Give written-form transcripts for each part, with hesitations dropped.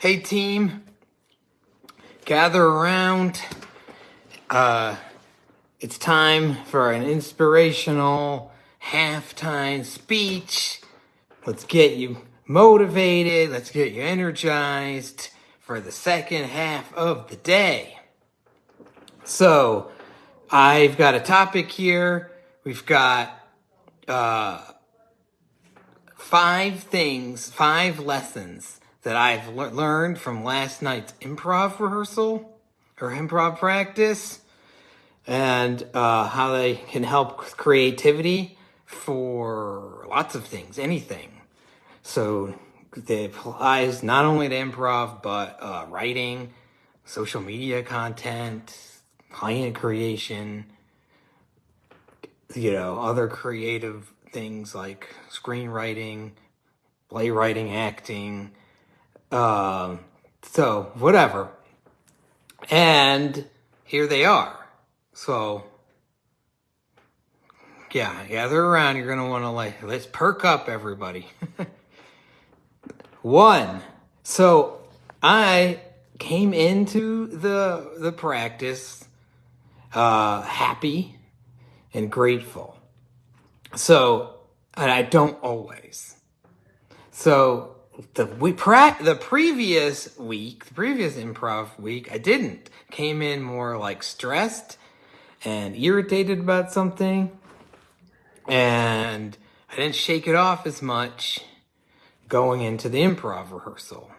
Hey team, gather around. It's time for an inspirational halftime speech. Let's get you motivated. Let's get you energized for the second half of the day. So, I've got a topic here. We've got 5 lessons that I've learned from last night's improv rehearsal or improv practice, and how they can help with creativity for lots of things, anything. So it applies not only to improv, but writing, social media content, client creation, other creative things like screenwriting, playwriting, acting, so whatever. And here they are. So yeah, gather around. You're gonna want to let's perk up, everybody. 1. So I came into the practice happy and grateful. So, and I don't always. So the previous improv week, I didn't. Came in more like stressed and irritated about something, and I didn't shake it off as much going into the improv rehearsal,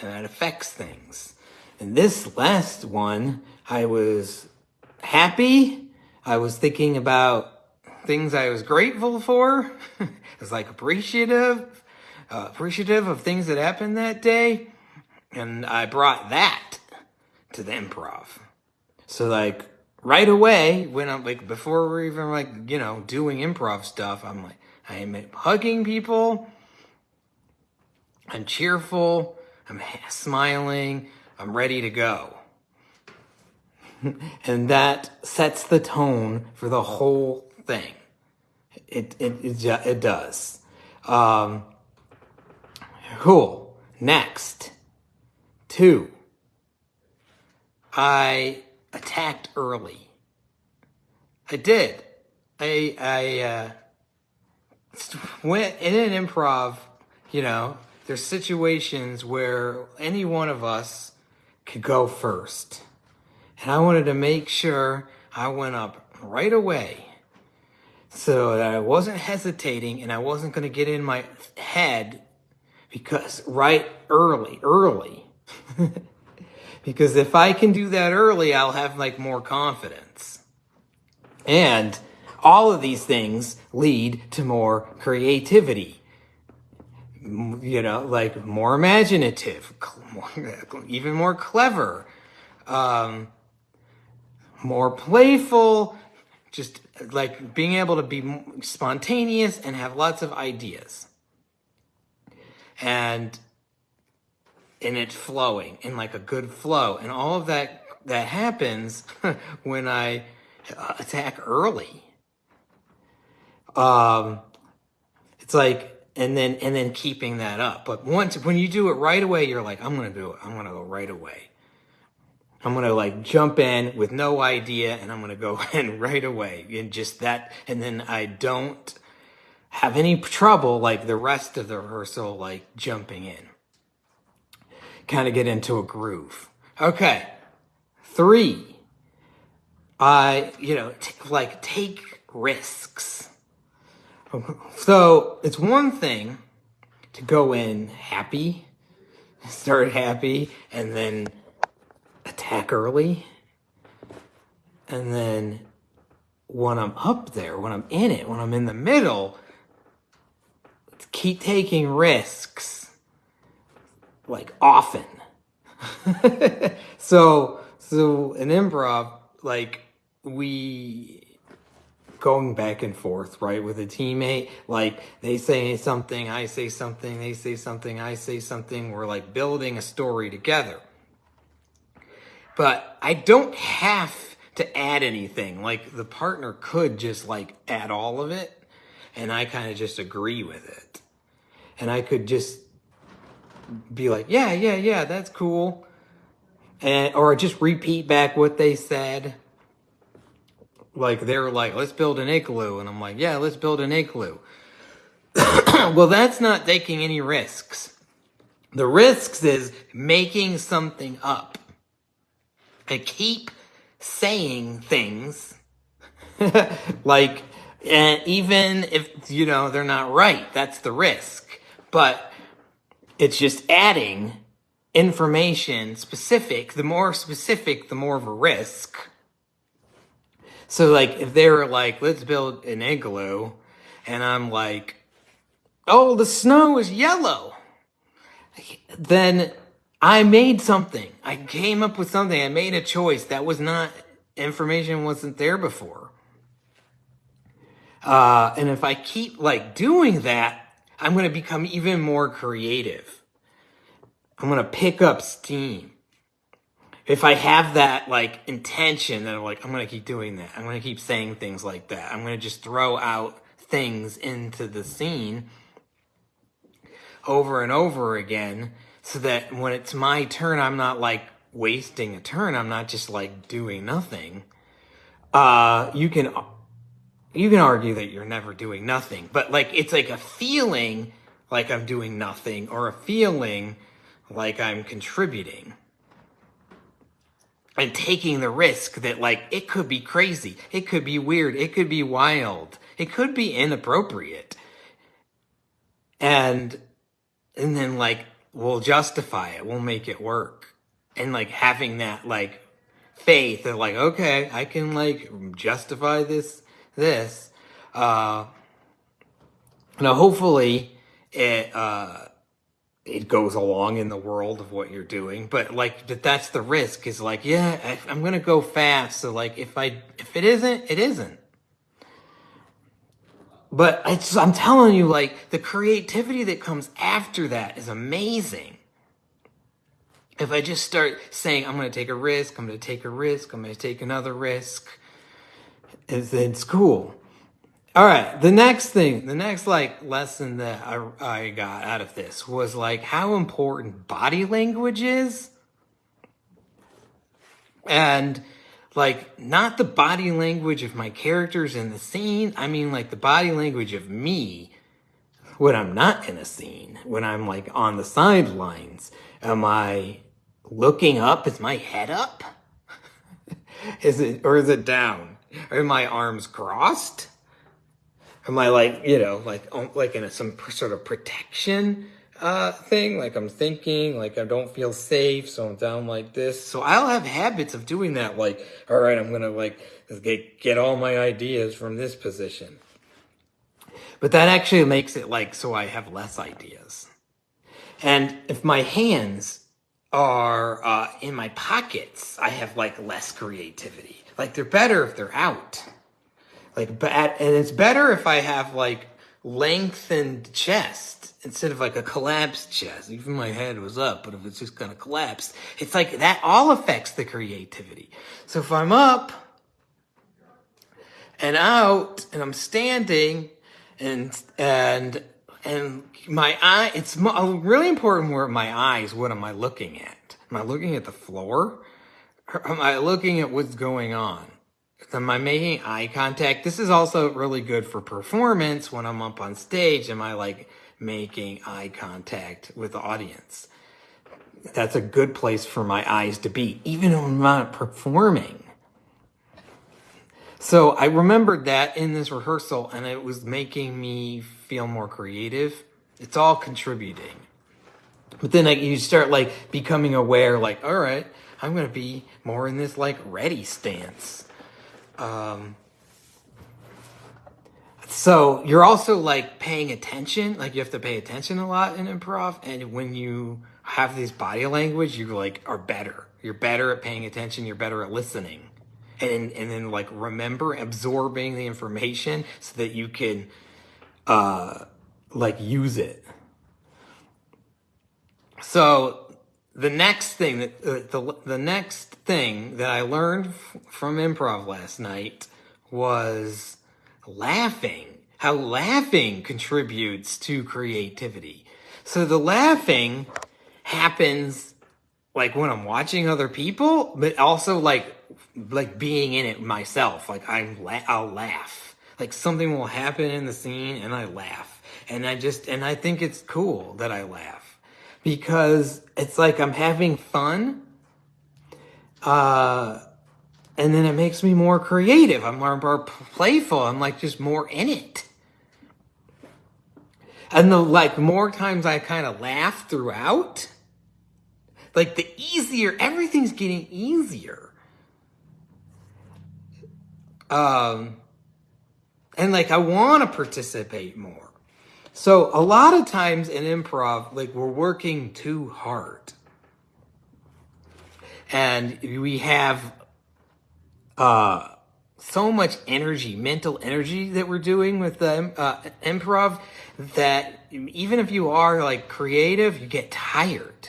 and that affects things. And this last one, I was happy. I was thinking about things I was grateful for. I was like appreciative of things that happened that day, and I brought that to the improv. So like right away, when I'm like, before we're even like, doing improv stuff, I'm like, I am hugging people, I'm cheerful, I'm smiling, I'm ready to go. And that sets the tone for the whole thing. It does. Cool. Next. 2. I attacked early. I did. I went in an improv, there's situations where any one of us could go first. And I wanted to make sure I went up right away so that I wasn't hesitating and I wasn't going to get in my head because early. Because if I can do that early, I'll have like more confidence. And all of these things lead to more creativity. Like more imaginative, even more clever, more playful, just like being able to be spontaneous and have lots of ideas. And it flowing in like a good flow. And all of that happens when I attack early. It's like, and then keeping that up. But when you do it right away, you're like, I'm going to do it. I'm going to go right away. I'm going to like jump in with no idea, and I'm going to go in right away. And just that, and then I don't have any trouble like the rest of the rehearsal, like jumping in. Kind of get into a groove. Okay. 3. I, take risks. So it's one thing to go in happy, start happy, and then attack early. And then when I'm up there, when I'm in it, when I'm in the middle, keep taking risks, like often. So in improv, like we going back and forth, right, with a teammate, like they say something, I say something, they say something, I say something, we're like building a story together. But I don't have to add anything. Like the partner could just like add all of it, and I kind of just agree with it. And I could just be like, yeah, that's cool. Or just repeat back what they said. Like, they're like, let's build an igloo. And I'm like, yeah, let's build an igloo. Well, that's not taking any risks. The risks is making something up. I keep saying things like, and even if, they're not right, that's the risk. But it's just adding information specific. The more specific, the more of a risk. So, like, if they were like, let's build an igloo, and I'm like, oh, the snow is yellow, then I made something. I came up with something. I made a choice. That was not, information wasn't there before. And if I keep, like, doing that, I'm going to become even more creative. I'm going to pick up steam. If I have that, like, intention that I'm like, I'm going to keep doing that. I'm going to keep saying things like that. I'm going to just throw out things into the scene over and over again so that when it's my turn, I'm not, like, wasting a turn. I'm not just, like, doing nothing. You can argue that you're never doing nothing, but, like, it's like a feeling like I'm doing nothing or a feeling like I'm contributing. And taking the risk that, like, it could be crazy. It could be weird. It could be wild. It could be inappropriate. And then, like, we'll justify it. We'll make it work. And, like, having that, like, faith of, like, okay, I can, like, justify this. Hopefully it goes along in the world of what you're doing, but, like, that's the risk is, like, yeah, I'm going to go fast. So, like, if it isn't, it isn't. But I'm telling you, like, the creativity that comes after that is amazing. If I just start saying, I'm going to take a risk, I'm going to take a risk, I'm going to take another risk, it's cool. All right, the next like lesson that I got out of this was, like, how important body language is. And, like, not the body language of my characters in the scene. I mean, like, the body language of me when I'm not in a scene, when I'm, like, on the sidelines. Am I looking up? Is my head up? Is it down? Are my arms crossed? Am I, like, like in some sort of protection thing? Like, I'm thinking, like, I don't feel safe, so I'm down like this. So I'll have habits of doing that. Like, all right, I'm going to, like, get all my ideas from this position. But that actually makes it, like, so I have less ideas. And if my hands are in my pockets, I have, like, less creativity. Like, they're better if they're out. Like, and it's better if I have, like, lengthened chest instead of, like, a collapsed chest. Even my head was up, but if it's just kind of collapsed, it's like that all affects the creativity. So if I'm up and out and I'm standing and my eye, it's really important where my eyes, what am I looking at? Am I looking at the floor? Or am I looking at what's going on? Am I making eye contact? This is also really good for performance when I'm up on stage. Am I, like, making eye contact with the audience? That's a good place for my eyes to be, even when I'm not performing. So I remembered that in this rehearsal, and it was making me feel more creative. It's all contributing. But then, like, you start, like, becoming aware, like, all right, I'm going to be more in this, like, ready stance. So you're also, like, paying attention. Like, you have to pay attention a lot in improv. And when you have this body language, you, like, are better. You're better at paying attention. You're better at listening. And then, like, absorbing the information so that you can, like, use it. So the next thing that I learned from improv last night was laughing. How laughing contributes to creativity. So the laughing happens like when I'm watching other people, but also like being in it myself. Like I'll laugh. Like something will happen in the scene and I laugh. And I think it's cool that I laugh because it's like I'm having fun. And then it makes me more creative. I'm more playful. I'm like just more in it. And the like more times I kind of laugh throughout, like the easier, everything's getting easier. And like I want to participate more. So a lot of times in improv, like we're working too hard. And we have so much energy, mental energy that we're doing with the improv that even if you are like creative, you get tired.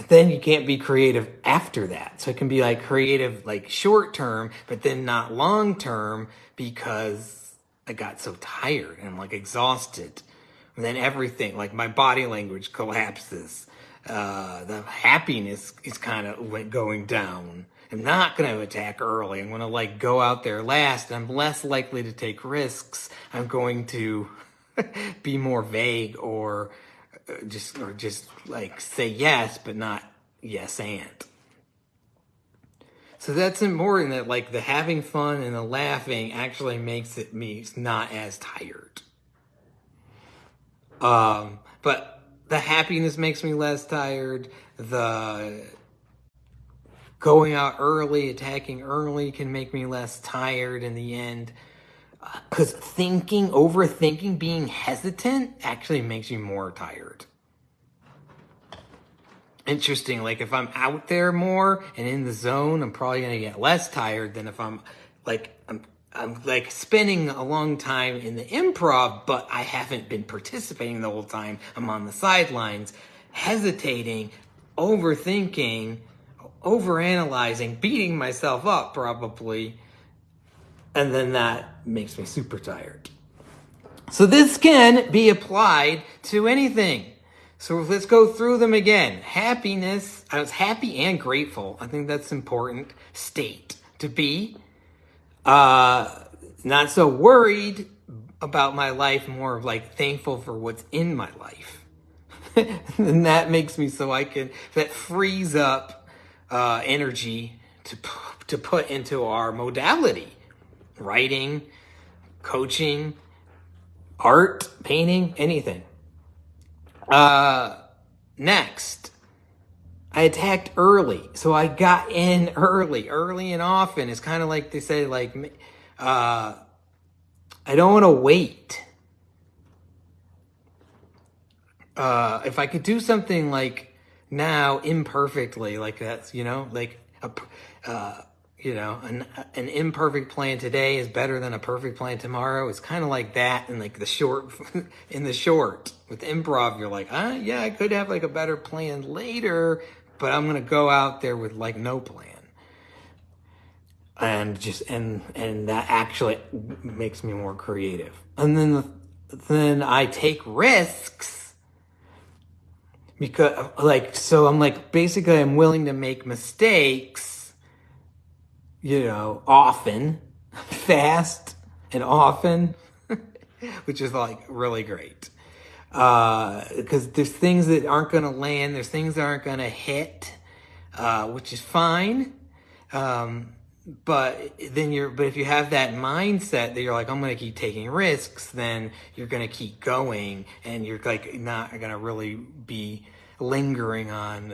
Then you can't be creative after that. So it can be like creative, like short term, but then not long term because I got so tired and I'm like exhausted. And then everything, like my body language collapses. The happiness is kind of going down. I'm not going to attack early. I'm going to like go out there last. I'm less likely to take risks. I'm going to be more vague or just like say yes, but not yes and. So that's important that like the having fun and the laughing actually makes me not as tired. But the happiness makes me less tired. The going out early, attacking early can make me less tired in the end. Because overthinking, being hesitant actually makes you more tired. Interesting, like if I'm out there more and in the zone, I'm probably going to get less tired than if I'm like spending a long time in the improv, but I haven't been participating the whole time. I'm on the sidelines, hesitating, overthinking, overanalyzing, beating myself up probably. And then that makes me super tired. So this can be applied to anything. So let's go through them again. Happiness, I was happy and grateful. I think that's important state to be. Not so worried about my life, more of like thankful for what's in my life. And that makes me that frees up energy to put into our modality. Writing, coaching, art, painting, anything. Next, I attacked early. So I got in early and often. It's kind of like they say, like, I don't want to wait. If I could do something like now imperfectly, like that's, like an imperfect plan today is better than a perfect plan tomorrow. It's kind of like that in like the short, with improv, you're like, yeah, I could have like a better plan later, but I'm going to go out there with like no plan. And and that actually makes me more creative. And then I take risks because so I'm like, basically I'm willing to make mistakes, often, fast and often, which is like really great. Because there's things that aren't going to land, there's things that aren't going to hit, which is fine. But if you have that mindset that you're like, I'm going to keep taking risks, then you're going to keep going and you're like not going to really be lingering on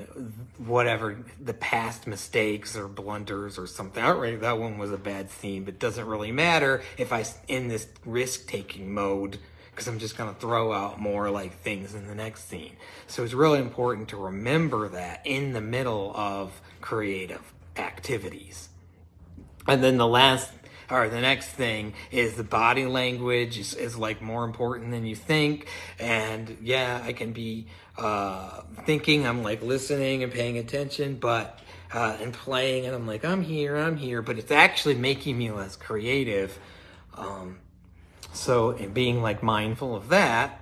whatever the past mistakes or blunders or something. That one was a bad scene, but it doesn't really matter if I'm in this risk-taking mode because I'm just going to throw out more like things in the next scene. So it's really important to remember that in the middle of creative activities. And then the next thing is the body language is like more important than you think. And yeah, I can be thinking, I'm like listening and paying attention, but and playing, and I'm like, I'm here, but it's actually making me less creative. So being like mindful of that.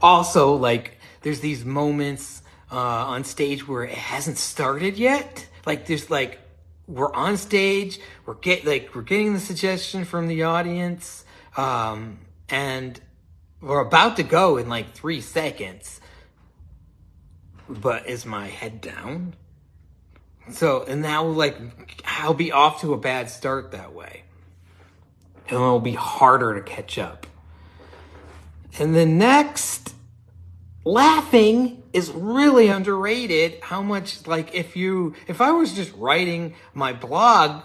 Also, like there's these moments on stage where it hasn't started yet. Like there's like, we're on stage, we're getting the suggestion from the audience, and we're about to go in like 3 seconds, but is my head down? So, and now like, I'll be off to a bad start that way. And it'll be harder to catch up. And then next, laughing is really underrated. How much, like, if I was just writing my blog,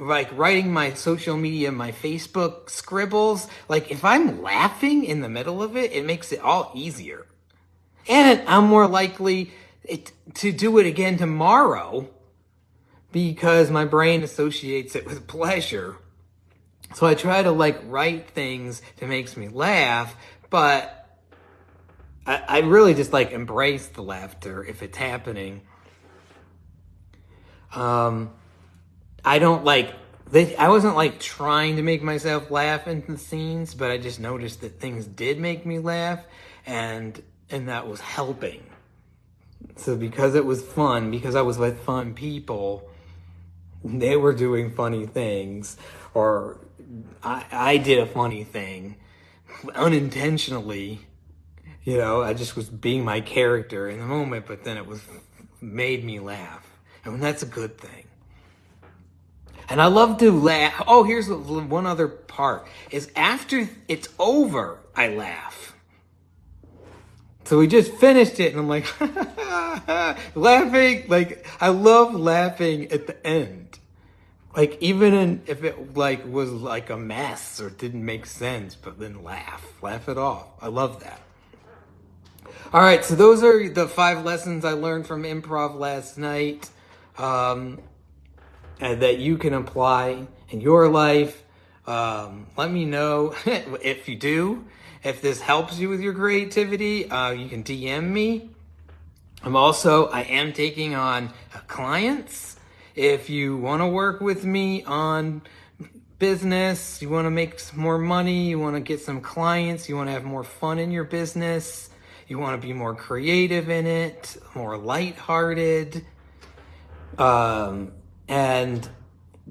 like writing my social media, my Facebook scribbles, like if I'm laughing in the middle of it, it makes it all easier. And I'm more likely to do it again tomorrow because my brain associates it with pleasure. So I try to like write things that makes me laugh, but I really just like embrace the laughter if it's happening. I wasn't like trying to make myself laugh in the scenes, but I just noticed that things did make me laugh, and that was helping. So because it was fun, because I was with fun people, they were doing funny things, or I did a funny thing unintentionally. You know, I just was being my character in the moment, but then it made me laugh. And that's a good thing. And I love to laugh. Oh, here's one other part, is after it's over, I laugh. So we just finished it, and I'm like, laughing. Like, I love laughing at the end. Like, even if it like was like a mess or didn't make sense, but then laugh it off. I love that. All right, so those are the 5 lessons I learned from improv last night, and that you can apply in your life. Let me know if you do. If this helps you with your creativity, you can DM me. I am taking on clients. If you want to work with me on business, you want to make some more money, you want to get some clients, you want to have more fun in your business, you want to be more creative in it, more lighthearted, and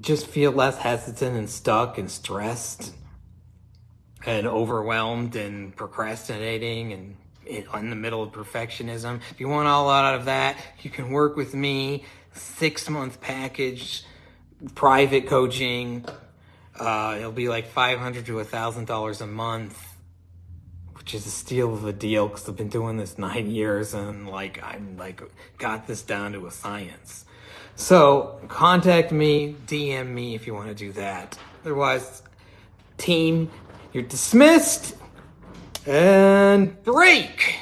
just feel less hesitant and stuck and stressed and overwhelmed and procrastinating and in the middle of perfectionism. If you want all out of that, you can work with me. 6-month package, private coaching. It'll be like $500 to $1,000 a month, which is a steal of a deal because I've been doing this 9 years and I'm got this down to a science. So contact me, DM me if you want to do that. Otherwise, team, you're dismissed and break.